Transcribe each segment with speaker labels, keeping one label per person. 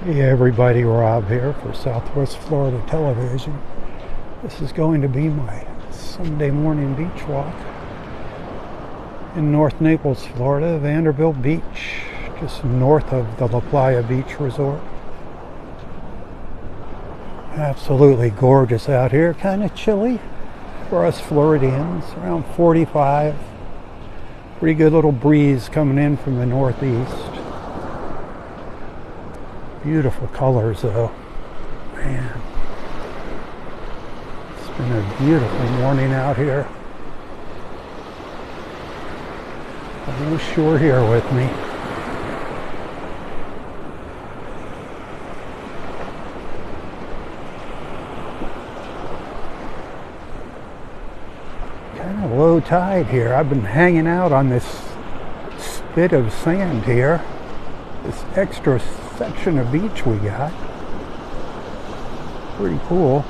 Speaker 1: Hey everybody, Rob here for Southwest Florida Television. This is going to be my Sunday morning beach walk in North Naples, Florida, Vanderbilt Beach, just north of the La Playa Beach Resort. Absolutely gorgeous out here, kind of chilly for us Floridians, around 45. Pretty good little breeze coming in from the northeast. Beautiful colors though, man. It's been a beautiful morning out here. No shore here with me. Kind of low tide here. I've been hanging out on this spit of sand here. This extra section of beach we got. Pretty cool.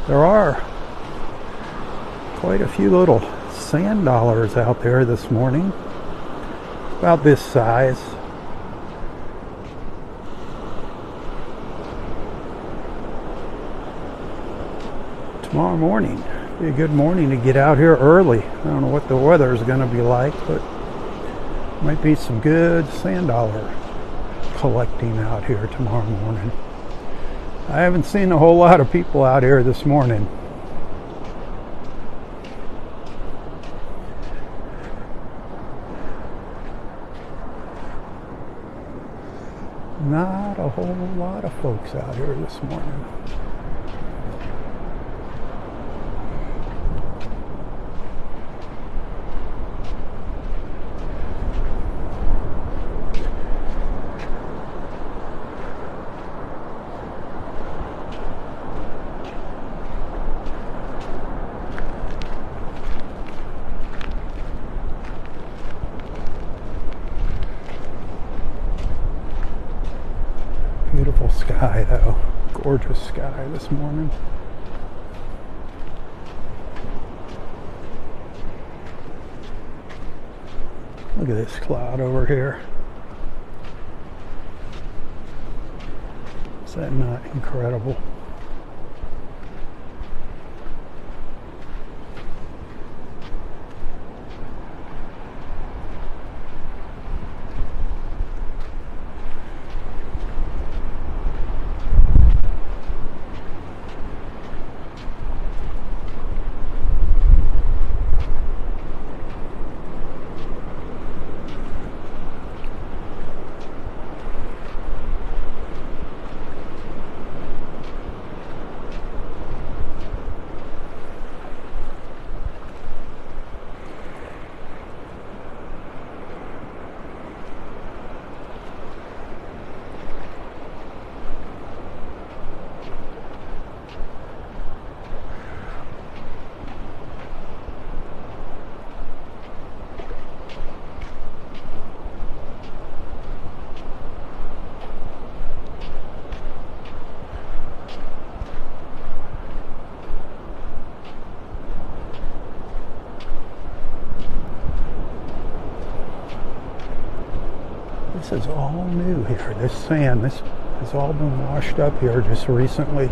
Speaker 1: There are quite a few little sand dollars out there this morning. About this size. Tomorrow morning. Be a good morning to get out here early. I don't know what the weather is going to be like, but might be some good sand dollar collecting out here tomorrow morning. I haven't seen a whole lot of people out here this morning. Not a whole lot of folks out here this morning. Beautiful sky though, gorgeous sky this morning. Look at this cloud over here. Is that not incredible? This is all new here. This sand, this has all been washed up here just recently.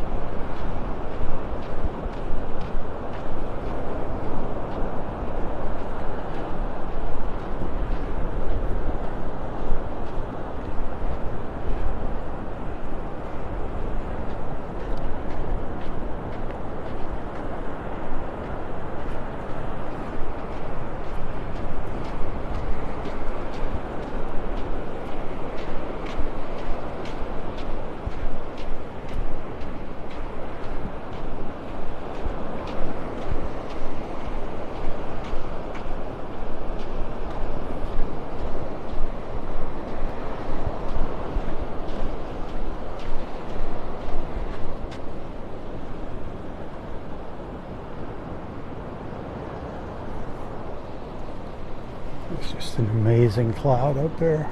Speaker 1: It's just an amazing cloud up there.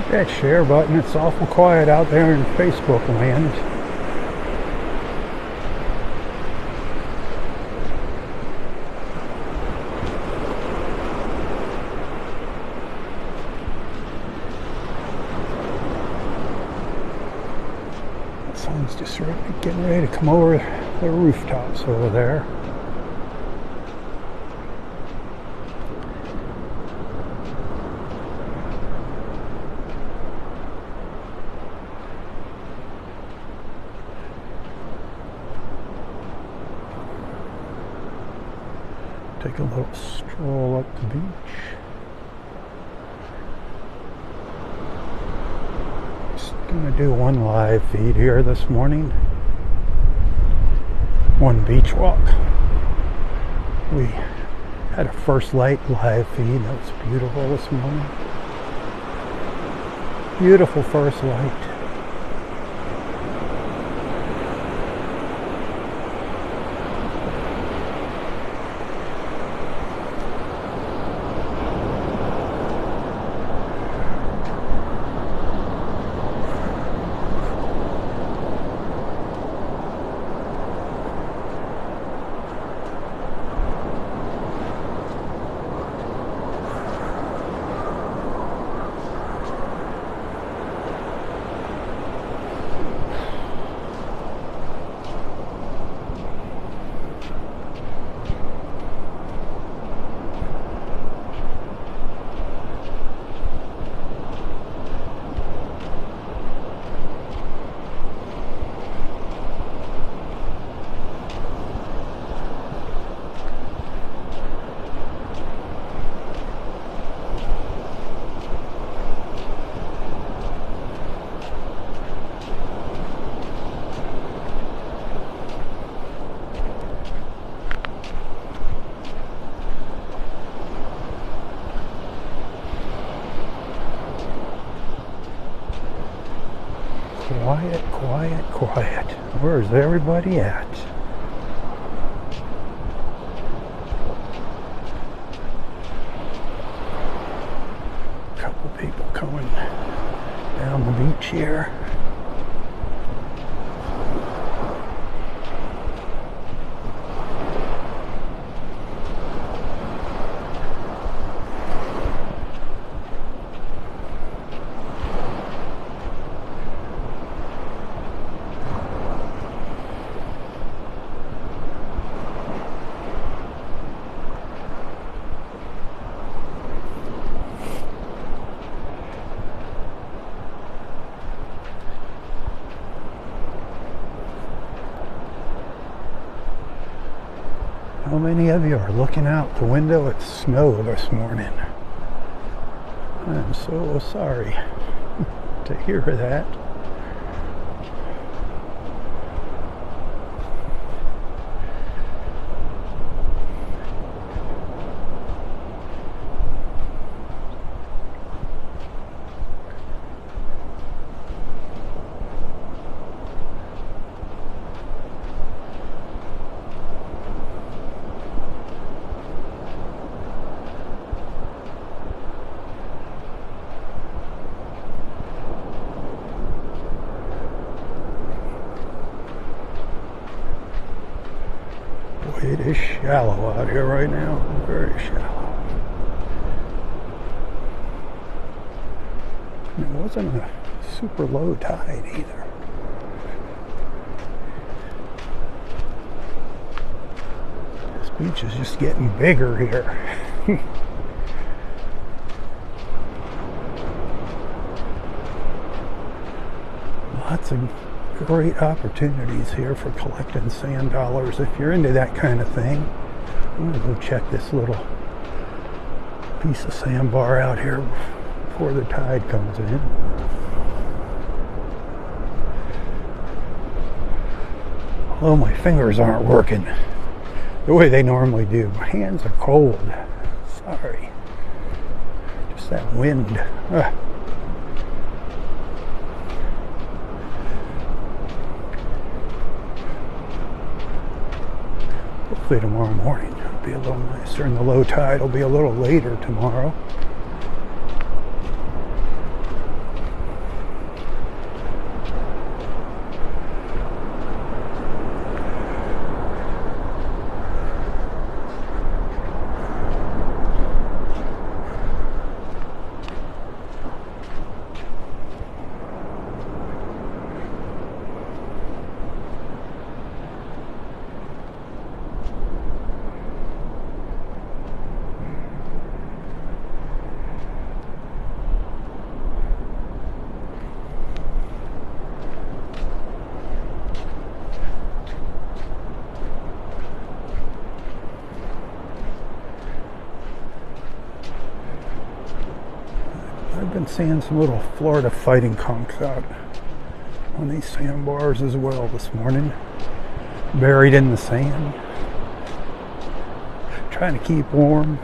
Speaker 1: That share button, it's awful quiet out there in Facebook land. The sun's just getting ready to come over the rooftops over there. Take a little stroll up the beach. Just gonna do one live feed here this morning. One beach walk. We had a first light live feed. That was beautiful this morning. Beautiful first light. Quiet, quiet, quiet. Where's everybody at? A couple people coming down the beach here. How many of you are looking out the window at snow this morning? I'm so sorry to hear that. It is shallow out here right now, very shallow. And it wasn't a super low tide either. This beach is just getting bigger here. Lots of great opportunities here for collecting sand dollars if you're into that kind of thing. I'm gonna go check this little piece of sandbar out here before the tide comes in. Although my fingers aren't working the way they normally do. My hands are cold. Sorry. Just that wind. Hopefully tomorrow morning it'll be a little nicer, and the low tide will be a little later tomorrow. been seeing some little Florida fighting conchs out on these sandbars as well this morning, buried in the sand, trying to keep warm.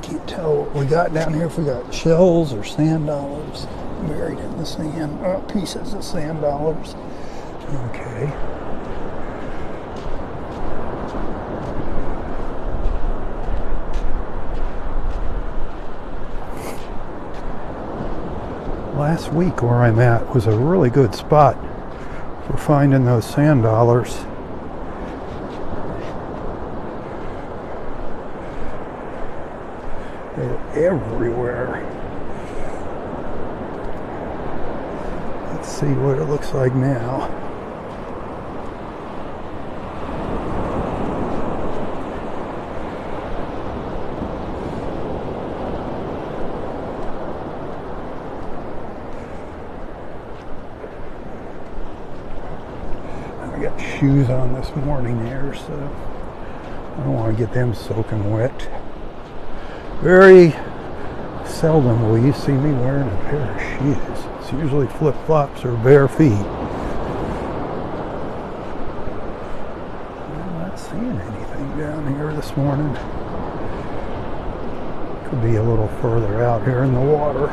Speaker 1: Can't tell what we got down here, if we got shells or sand dollars buried in the sand. Oh, pieces of sand dollars. Okay. Last week where I'm at was a really good spot for finding those sand dollars. They're everywhere. Let's see what it looks like now. I got shoes on this morning here, so I don't want to get them soaking wet. Very seldom will you see me wearing a pair of shoes. It's usually flip-flops or bare feet. I'm not seeing anything down here this morning. Could be a little further out here in the water.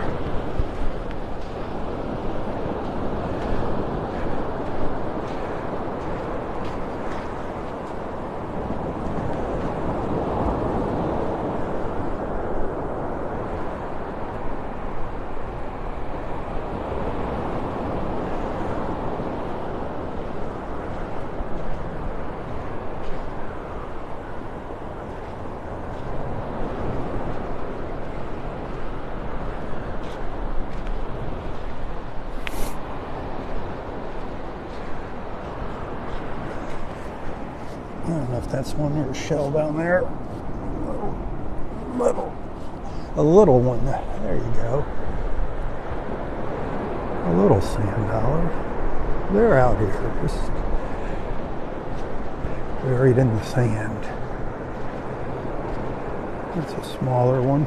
Speaker 1: I don't know if that's one or a shell down there. A little one. There you go. A little sand dollar. They're out here, just buried in the sand. That's a smaller one.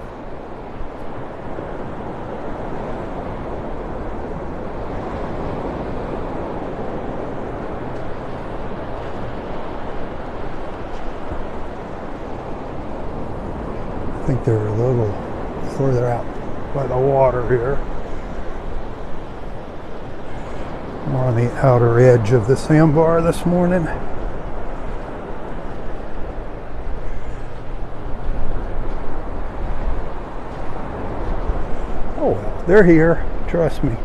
Speaker 1: I think they're a little further out by the water here. More on the outer edge of the sandbar this morning. Oh well, they're here. Trust me.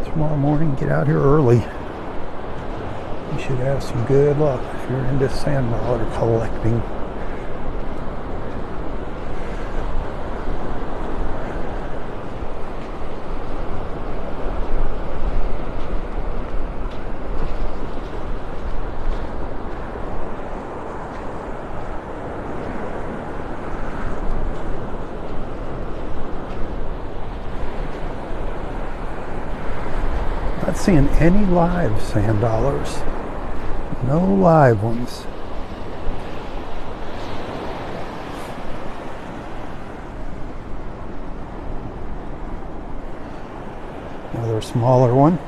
Speaker 1: Tomorrow morning, get out here early. You should have some good luck if you're into sand dollar collecting. Not seeing any live sand dollars. No live ones. Another smaller one.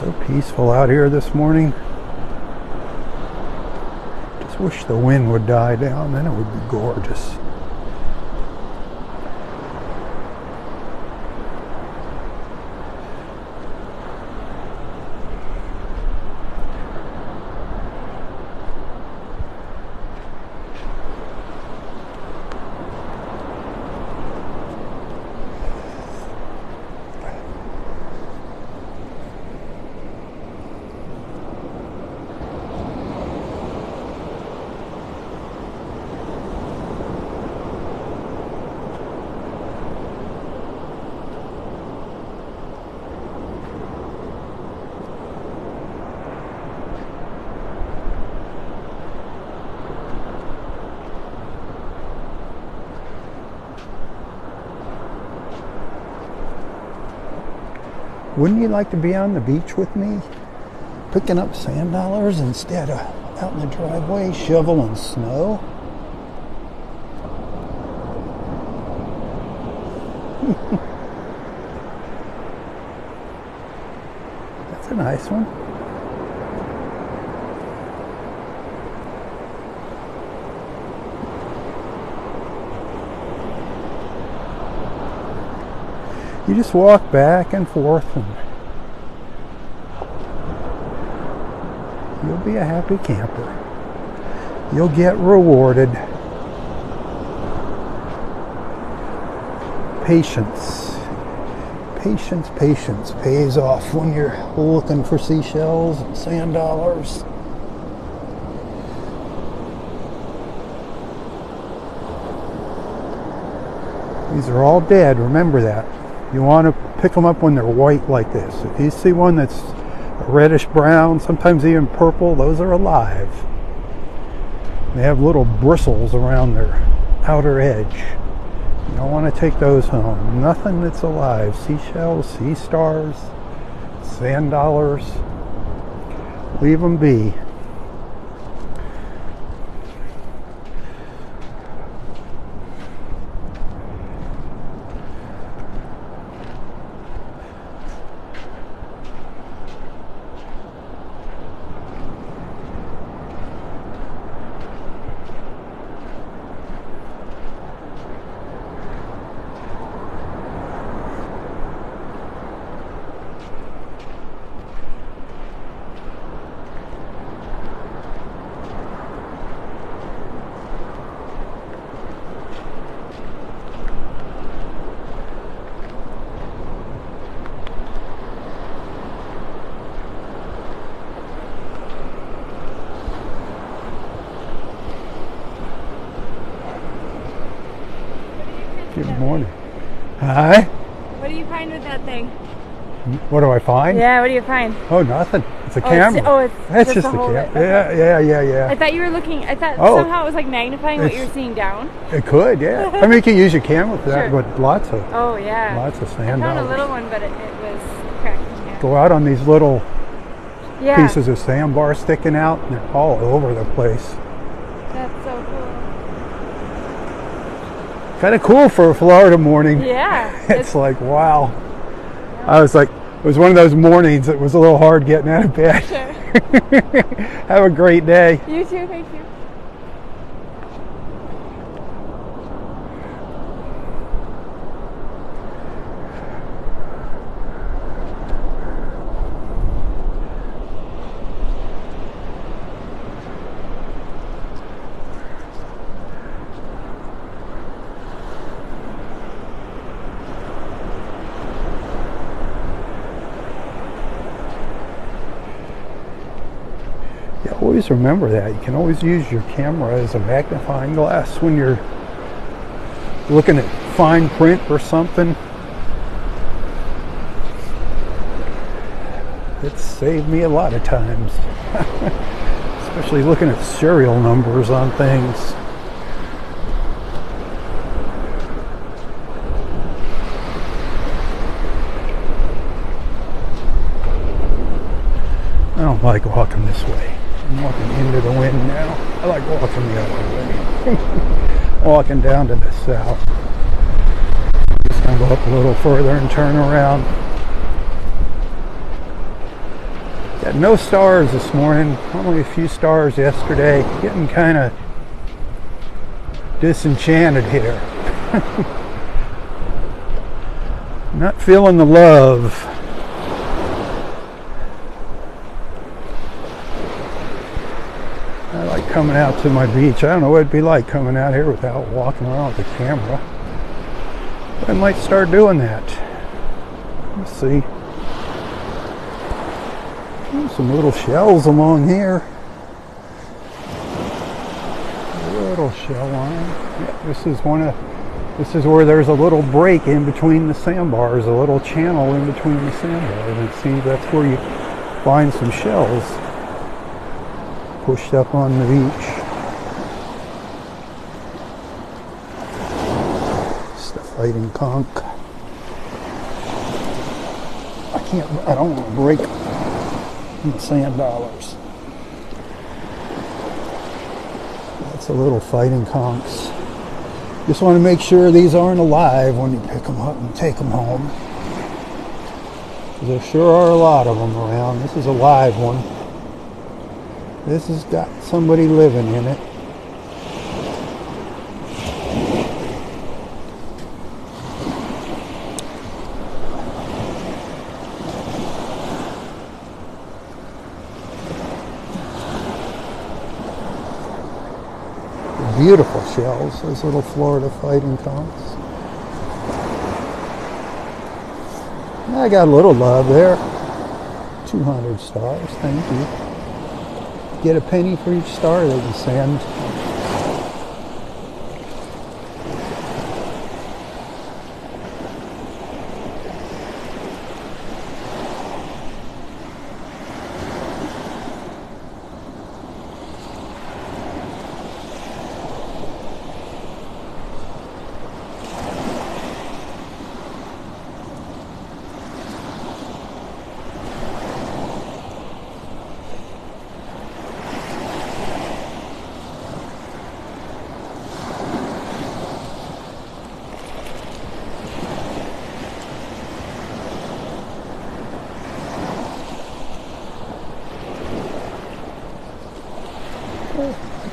Speaker 1: So peaceful out here this morning. Just wish the wind would die down, then it would be gorgeous. Wouldn't you like to be on the beach with me? Picking up sand dollars instead of out in the driveway shoveling snow? That's a nice one. You just walk back and forth and you'll be a happy camper. You'll get rewarded. Patience. Patience pays off when you're looking for seashells and sand dollars. These are all dead, remember that. You want to pick them up when they're white like this. If you see one that's reddish brown, sometimes even purple, those are alive. They have little bristles around their outer edge. You don't want to take those home. Nothing that's alive. Seashells, sea stars, sand dollars. Leave them be. Good morning. Hi.
Speaker 2: What do you find with that thing?
Speaker 1: What do I find?
Speaker 2: Yeah, what do you find?
Speaker 1: Oh, nothing. It's a camera.
Speaker 2: That's
Speaker 1: just a camera. Yeah.
Speaker 2: I thought you were looking, somehow it was like magnifying what you were seeing down.
Speaker 1: It could, yeah. I mean, you can use your camera for that,
Speaker 2: Sure.
Speaker 1: but lots of
Speaker 2: Lots
Speaker 1: of sand
Speaker 2: I found
Speaker 1: dollars.
Speaker 2: a little one, but it was cracked in half.
Speaker 1: Go out on these little
Speaker 2: Yeah,
Speaker 1: pieces of sandbar sticking out, and they're all over the place.
Speaker 2: that's so cool.
Speaker 1: Kind of cool for a Florida morning.
Speaker 2: Yeah.
Speaker 1: It's like, wow. I was like, it was one of those mornings that was a little hard getting out of bed.
Speaker 2: Sure.
Speaker 1: Have a great day.
Speaker 2: You too, thank you.
Speaker 1: Yeah, always remember that. You can always use your camera as a magnifying glass when you're looking at fine print or something. It's saved me a lot of times. Especially looking at serial numbers on things. I don't like walking this way. I'm walking into the wind now. I like walking the other way. Walking down to the south. Just gonna go up a little further and turn around. Got no stars this morning, only a few stars yesterday. Getting kind of disenchanted here. Not feeling the love. I like coming out to my beach. I don't know what it'd be like coming out here without walking around with a camera. But I might start doing that. Let's see. Some little shells along here. A little shell line. Yeah, this is where there's a little break in between the sandbars, a little channel in between the sandbars. And see, that's where you find some shells pushed up on the beach. It's the fighting conch. I don't want to break the sand dollars. That's a little fighting conchs. Just want to make sure these aren't alive when you pick them up and take them home. There sure are a lot of them around. This is a live one. This has got somebody living in it. Beautiful shells, those little Florida fighting conchs. I got a little love there. 200 stars, thank you. Get a penny for each star that you send.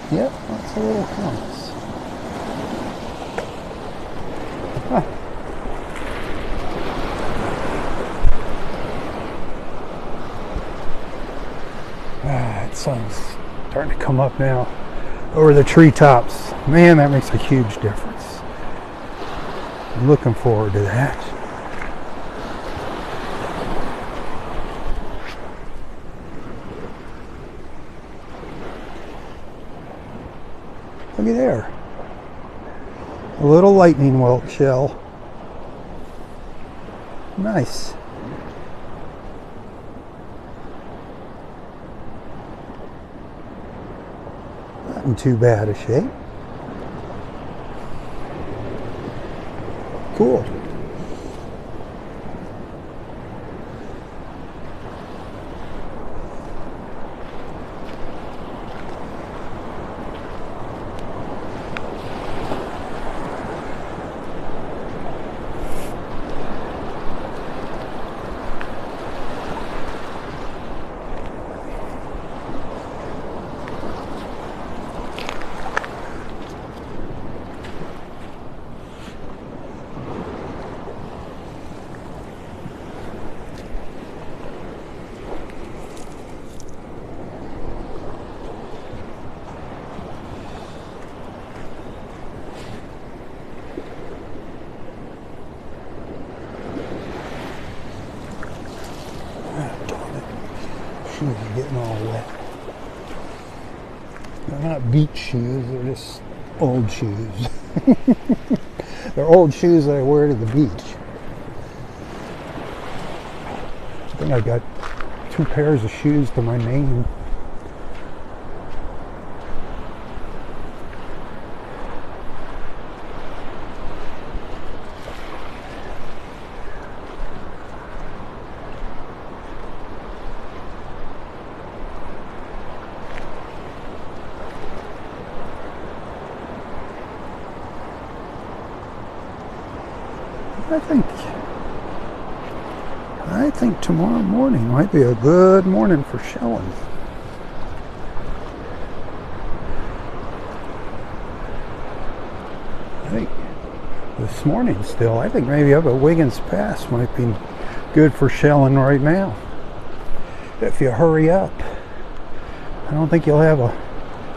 Speaker 1: Yep, lots of little conchs. Huh. The sun's starting to come up now over the treetops. Man, that makes a huge difference. I'm looking forward to that. Look at there. A little lightning whelk shell. Nice. Not in too bad a shape. Cool. Shoes are getting all wet. They're not beach shoes, they're just old shoes. They're old shoes that I wear to the beach. I think I got 2 pairs of shoes to my name. I think tomorrow morning might be a good morning for shelling. I think this morning still, I think maybe up at Wiggins Pass might be good for shelling right now. If you hurry up. I don't think you'll have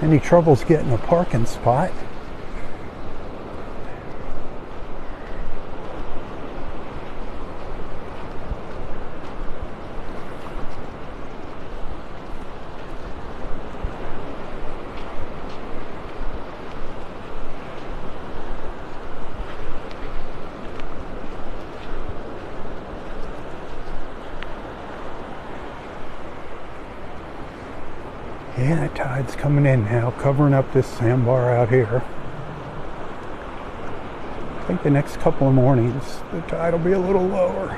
Speaker 1: any troubles getting a parking spot. Yeah, the tide's coming in now, covering up this sandbar out here. I think the next couple of mornings, the tide will be a little lower.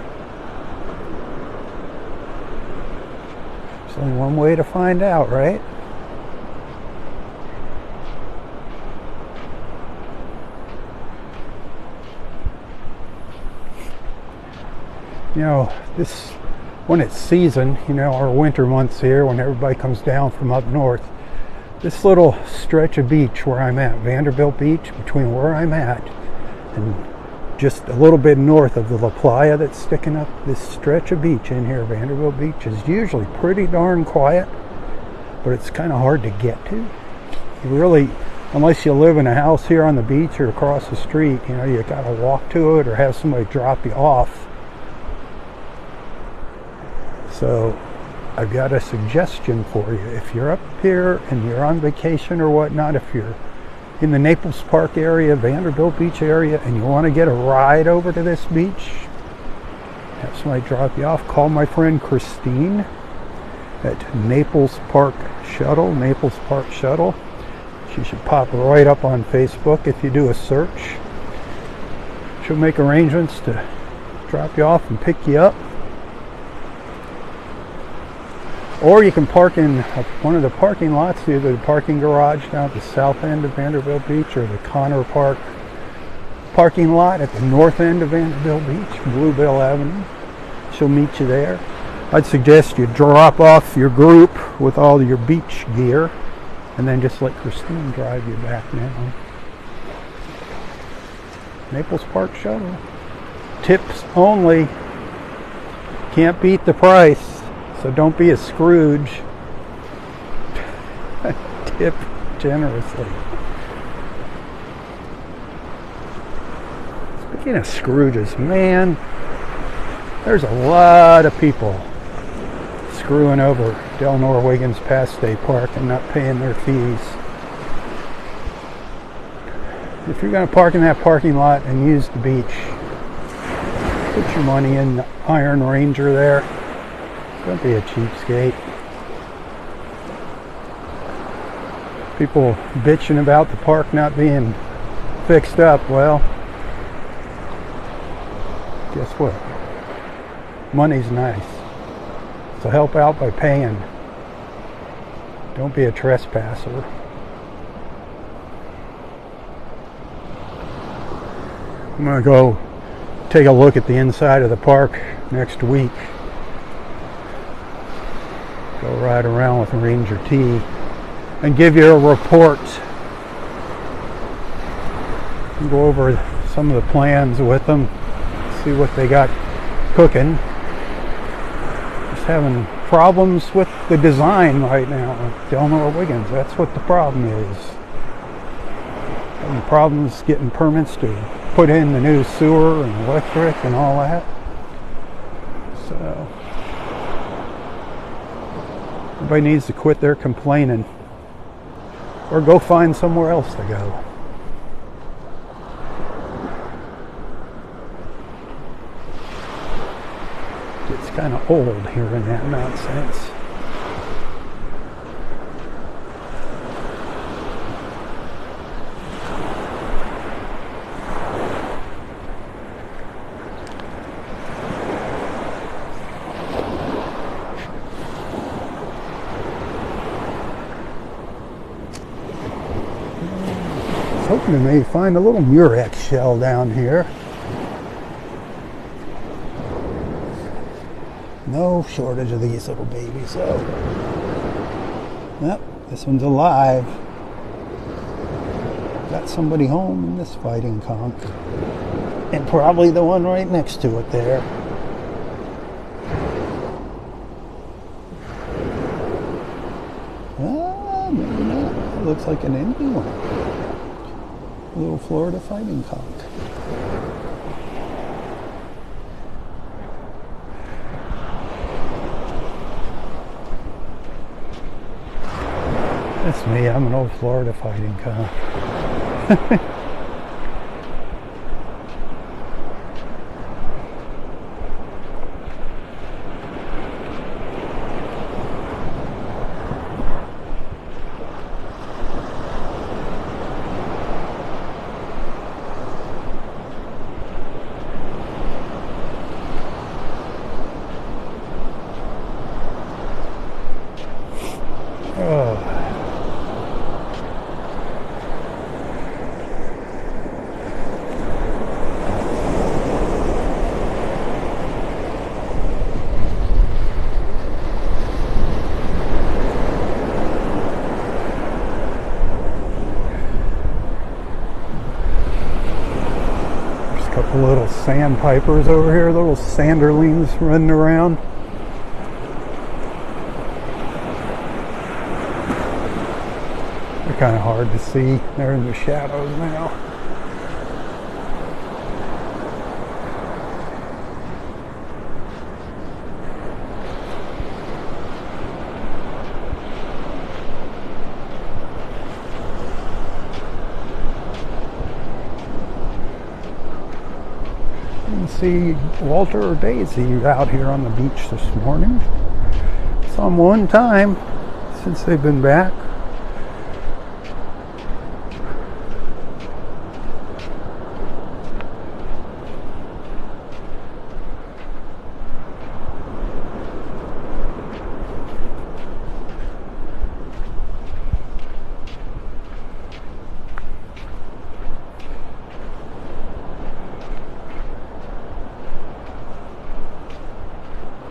Speaker 1: There's only one way to find out, right? You know, when it's season, you know, our winter months here, when everybody comes down from up north, this little stretch of beach where I'm at, Vanderbilt Beach, between where I'm at and just a little bit north of the La Playa that's sticking up, this stretch of beach in here, Vanderbilt Beach, is usually pretty darn quiet, but it's kind of hard to get to. You really, unless you live in a house here on the beach or across the street, you know, you gotta walk to it or have somebody drop you off. So I've got a suggestion for you. If you're up here and you're on vacation or whatnot, if you're in the Naples Park area, Vanderbilt Beach area, and you want to get a ride over to this beach, have somebody drop you off, call my friend Christine at Naples Park Shuttle. She should pop right up on Facebook if you do a search. She'll make arrangements to drop you off and pick you up. Or you can park in one of the parking lots, either the parking garage down at the south end of Vanderbilt Beach or the Connor Park parking lot at the north end of Vanderbilt Beach, Bluebell Avenue. She'll meet you there. I'd suggest you drop off your group with all your beach gear and then just let Christine drive you back now. Naples Park Shuttle. Tips only. Can't beat the price. So don't be a Scrooge. Tip generously. Speaking of Scrooges, man, there's a lot of people screwing over Delnor Wiggins Pass State Park and not paying their fees. If you're going to park in that parking lot and use the beach, put your money in the Iron Ranger there. Don't be a cheapskate. People bitching about the park not being fixed up. Well, guess what? Money's nice. So help out by paying. Don't be a trespasser. I'm going to go take a look at the inside of the park next week. Go ride around with Ranger T and give you a report. Go over some of the plans with them, see what they got cooking. Just having problems with the design right now with Delnor Wiggins. That's what the problem is. Having problems getting permits to put in the new sewer and electric and all that. So everybody needs to quit their complaining or go find somewhere else to go. It's kind of old hearing that nonsense. Hoping to maybe find a little murex shell down here. No shortage of these little babies, so. Yep, this one's alive. Got somebody home in this fighting conch. And probably the one right next to it there. Ah, maybe not. It looks like an empty one. A little Florida fighting conch. That's me, I'm an old Florida fighting conch. Little sandpipers over here, little sanderlings running around. They're kind of hard to see. They're in the shadows now. See Walter or Daisy out here on the beach this morning. Saw them one time since they've been back.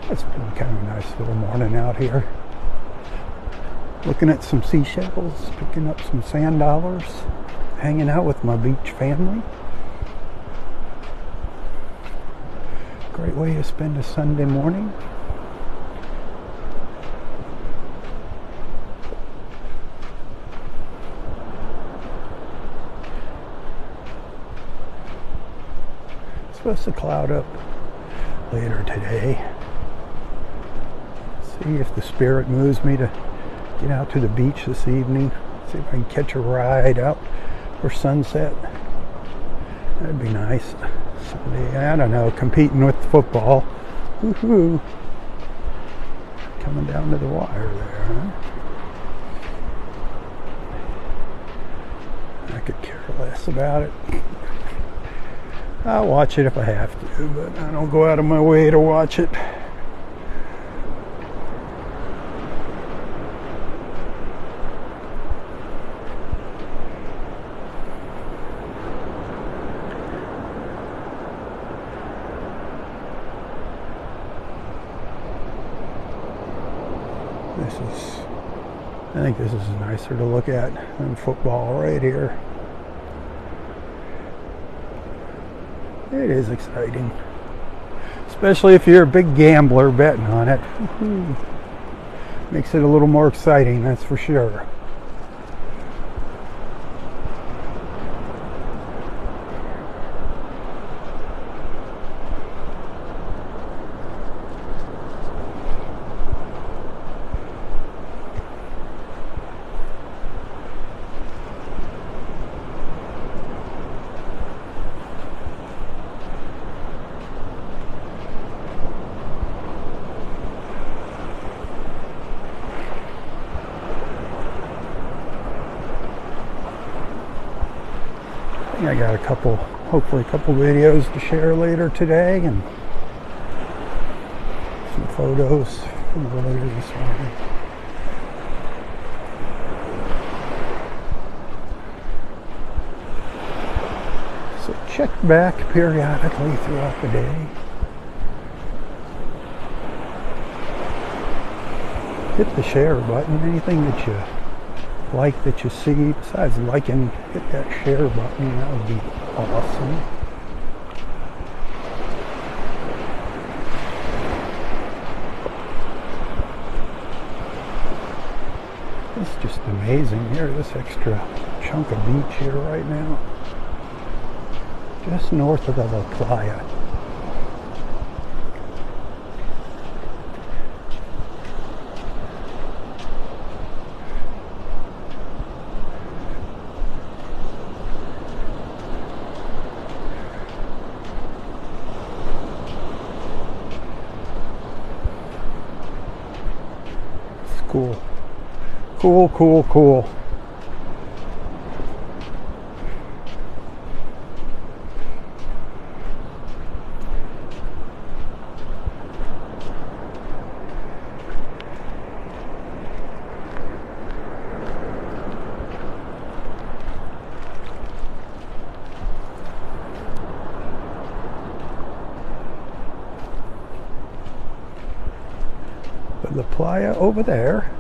Speaker 1: It's been kind of a nice little morning out here. Looking at some seashells, picking up some sand dollars, hanging out with my beach family. Great way to spend a Sunday morning. It's supposed to cloud up later today. See if the spirit moves me to get out to the beach this evening. See if I can catch a ride out for sunset. That'd be nice. Sunday, I don't know, competing with football. Woohoo! Coming down to the wire there, huh? I could care less about it. I'll watch it if I have to, but I don't go out of my way to watch it. I think this is nicer to look at than football right here. It is exciting, especially if you're a big gambler betting on it. Makes it a little more exciting, that's for sure. I got hopefully a couple videos to share later today, and some photos from earlier this morning. So check back periodically throughout the day. hit the share button. Anything that you like, that you see, besides liking, hit that share button. That would be awesome. It's just amazing here, this extra chunk of beach here right now. Just north of the La Playa. It's cool. Cool, cool, cool. But La Playa over there.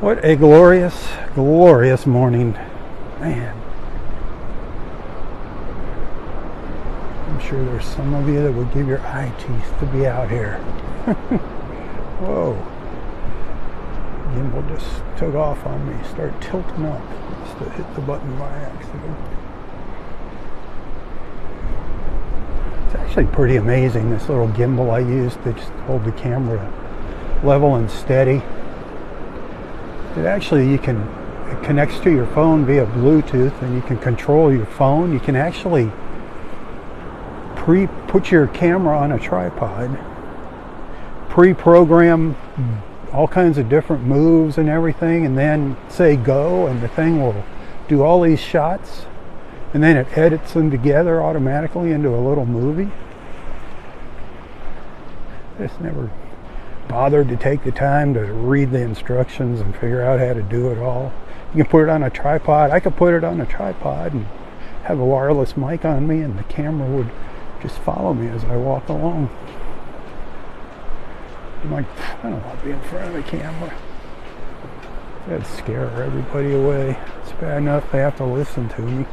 Speaker 1: What a glorious, glorious morning. Man. I'm sure there's some of you that would give your eye teeth to be out here. Whoa. Gimbal just took off on me. Started tilting up. Must have hit the button by accident. It's actually pretty amazing, this little gimbal I use to just hold the camera level and steady. It actually, it connects to your phone via Bluetooth, and you can control your phone. You can actually put your camera on a tripod, pre-program all kinds of different moves and everything, and then say go, and the thing will do all these shots, and then it edits them together automatically into a little movie. I just never bothered to take the time to read the instructions and figure out how to do it all. You can put it on a tripod. I could put it on a tripod and have a wireless mic on me, and the camera would just follow me as I walk along. I'm like, I don't want to be in front of the camera. That'd scare everybody away. It's bad enough they have to listen to me.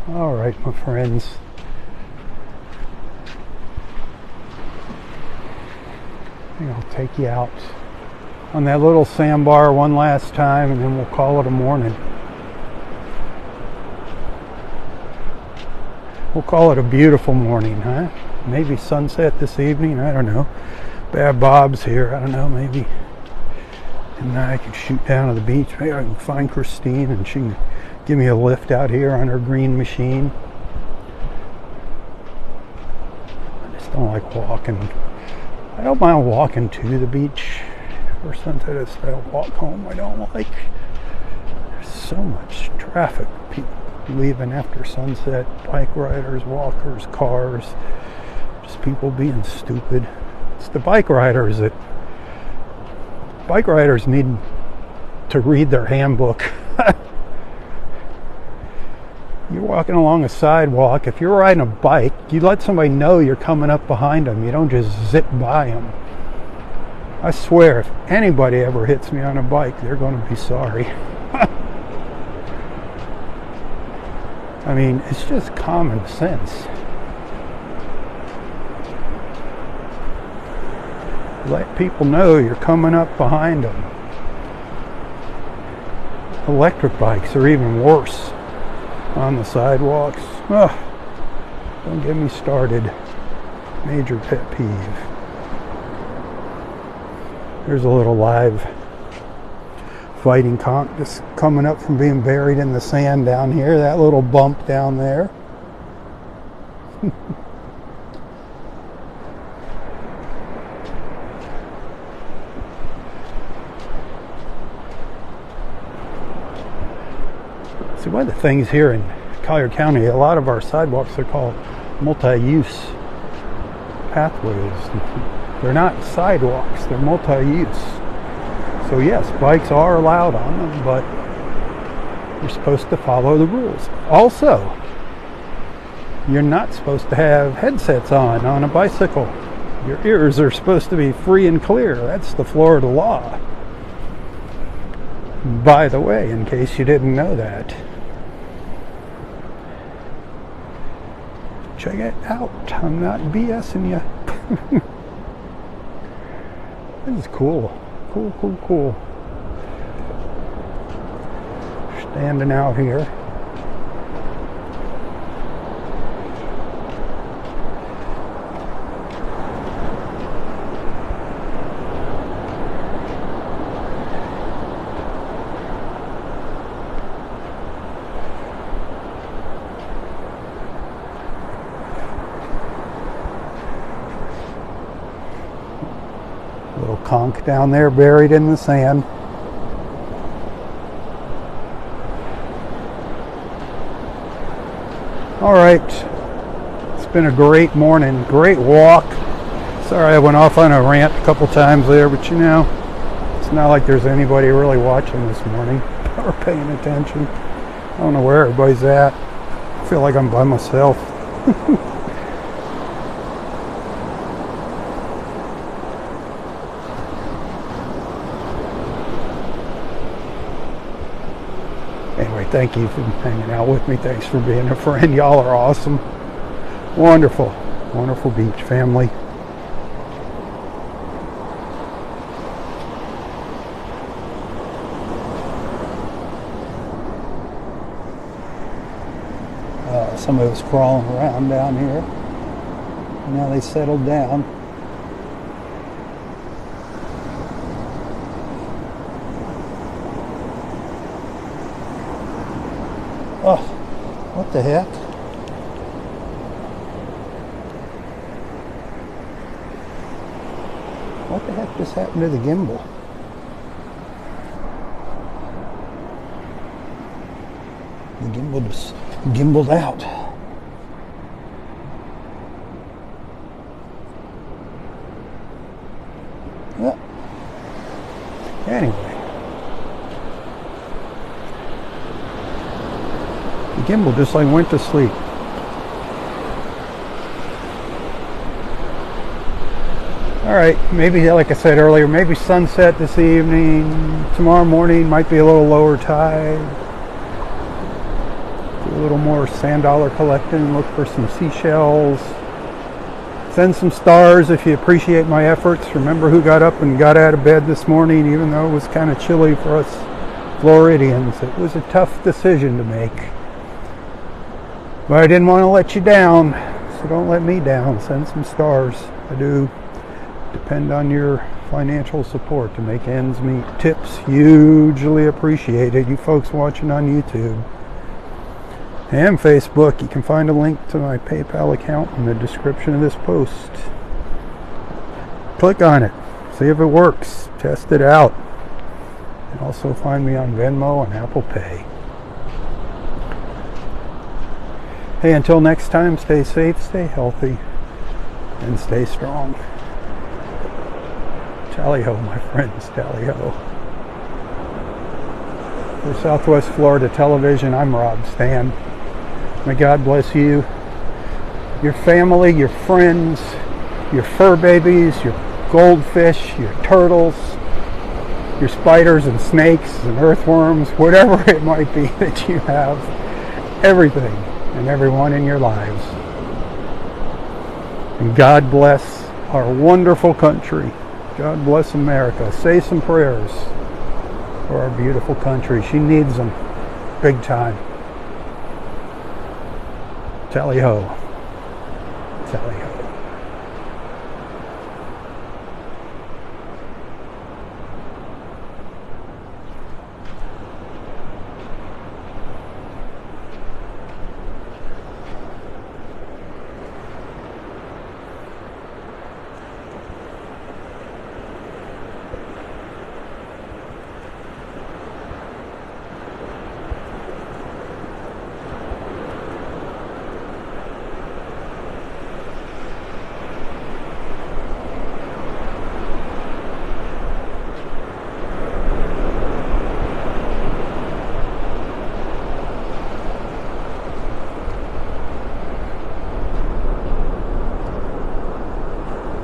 Speaker 1: All right, my friends. I think I'll take you out on that little sandbar one last time, and then we'll call it a morning. We'll call it a beautiful morning, huh? Maybe sunset this evening, I don't know. Bad Bob's here, I don't know, maybe. And I can shoot down to the beach. Maybe I can find Christine and she can give me a lift out here on her green machine. I just don't like walking. I don't mind walking to the beach for sunset. It's that walk home I don't like. There's so much traffic. People leaving after sunset. Bike riders, walkers, cars. Just people being stupid. It's the bike riders that... Bike riders need to read their handbook. You're walking along a sidewalk. If you're riding a bike, you let somebody know you're coming up behind them. You don't just zip by them. I swear, if anybody ever hits me on a bike, they're going to be sorry. I mean, it's just common sense. Let people know you're coming up behind them. Electric bikes are even worse on the sidewalks. Oh, don't get me started. Major pet peeve. Here's a little live fighting conch just coming up from being buried in the sand down here. That little bump down there. See, one of the things here in Collier County, a lot of our sidewalks are called multi-use pathways. They're not sidewalks, they're multi-use. So yes, bikes are allowed on them, but you're supposed to follow the rules. Also, you're not supposed to have headsets on a bicycle. Your ears are supposed to be free and clear. That's the Florida law. By the way, in case you didn't know that. Check it out. I'm not BSing you. This is cool. Cool. Standing out here. Little conch down there buried in the sand. All right, it's been a great morning, great walk. Sorry I went off on a rant a couple times there, but you know, it's not like there's anybody really watching this morning or paying attention. I don't know where everybody's at. I feel like I'm by myself. Anyway, thank you for hanging out with me. Thanks for being a friend. Y'all are awesome. Wonderful beach family. Somebody was crawling around down here. Now they settled down. Oh, what the heck? What the heck just happened to the gimbal? The gimbal just gimbaled out. Well, anyway. The gimbal just like went to sleep. Alright, maybe like I said earlier, maybe sunset this evening. Tomorrow morning might be a little lower tide. Do a little more sand dollar collecting, look for some seashells. Send some stars if you appreciate my efforts. Remember who got up and got out of bed this morning, even though it was kind of chilly for us Floridians. It was a tough decision to make. But I didn't want to let you down, so don't let me down. Send some stars. I do depend on your financial support to make ends meet. Tips hugely appreciated. You folks watching on YouTube and Facebook, you can find a link to my PayPal account in the description of this post. Click on it. See if it works. Test it out. And also find me on Venmo and Apple Pay. Hey, until next time, stay safe, stay healthy, and stay strong. Tally-ho, my friends, tally-ho. For Southwest Florida Television, I'm Robb Stan. May God bless you, your family, your friends, your fur babies, your goldfish, your turtles, your spiders and snakes and earthworms, whatever it might be that you have, everything and everyone in your lives. And God bless our wonderful country. God bless America. Say some prayers for our beautiful country. She needs them big time. Tally-ho. Tally-ho.